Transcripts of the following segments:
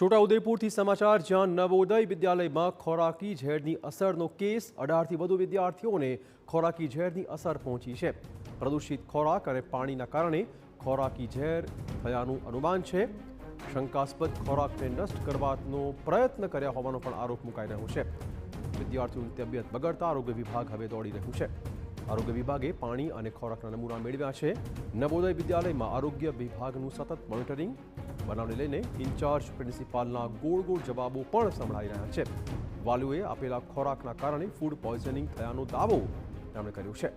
છોટાઉદેપુરથી સમાચાર, જ્યાં નવોદય વિદ્યાલયમાં ખોરાકી ઝેરની અસરનો કેસ। 18થી વધુ વિદ્યાર્થીઓને ખોરાકી ઝેરની અસર પહોંચી છે। પ્રદૂષિત ખોરાક અને પાણીના કારણે ખોરાકી ઝેર થયાનું અનુમાન છે। શંકાસ્પદ ખોરાકને નષ્ટ કરવાનો પ્રયત્ન કર્યા હોવાનો પણ આરોપ મુકાઈ રહ્યો છે। વિદ્યાર્થીઓની તબિયત બગડતા આરોગ્ય વિભાગ હવે દોડી રહ્યું છે। આરોગ્ય વિભાગે પાણી અને ખોરાકના નમૂના મેળવ્યા છે। નવોદય વિદ્યાલયમાં આરોગ્ય વિભાગનું સતત મોનિટરિંગ। બનાવને લઈને ઇન્ચાર્જ પ્રિન્સિપાલના ગોળ જવાબો પણ સંભળાઈ રહ્યા છે। વાલીઓએ આપેલા ખોરાકના કારણે ફૂડ પોઈઝનિંગ થયાનો દાવો તેમણે કર્યો છે।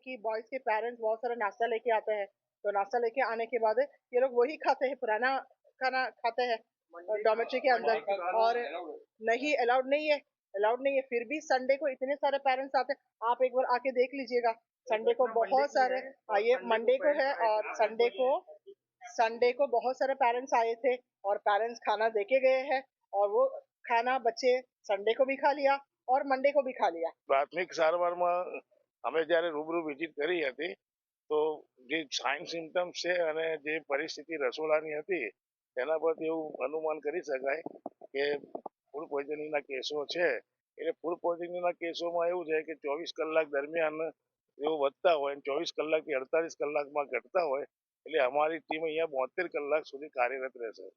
कि बॉयज के पेरेंट्स बहुत सारा नाश्ता लेके आते हैं, तो नाश्ता लेके आने के बाद ये लोग वही खाते हैं, पुराना खाना खाते हैं डॉर्मेट्री के अंदर, और नहीं अलाउड नहीं है। फिर भी संडे को इतने सारे पेरेंट्स आते हैं, आप एक बार आके देख लीजिएगा। संडे को बहुत सारे ये मंडे को है, और संडे को बहुत सारे पेरेंट्स आए थे और पेरेंट्स खाना देके गए हैं, और वो खाना बच्चे संडे को भी खा लिया और मंडे को भी खा लिया। પ્રાથમિક સારવારમાં અમે જ્યારે રૂબરૂ વિઝિટ કરી હતી તો જે સાઇન સિમ્ટમ્સ છે અને જે પરિસ્થિતિ રસોડાની હતી તેના પરથી એવું અનુમાન કરી શકાય કે ફૂડ પોઈઝનિંગના કેસો છે। એટલે ફૂડ પોઈઝનિંગના કેસોમાં એવું છે કે 24 કલાક દરમિયાન એવું વધતા હોય અને 24 કલાકથી 48 કલાકમાં ઘટતા હોય। એટલે અમારી ટીમ અહીંયા 72 કલાક સુધી કાર્યરત રહેશે।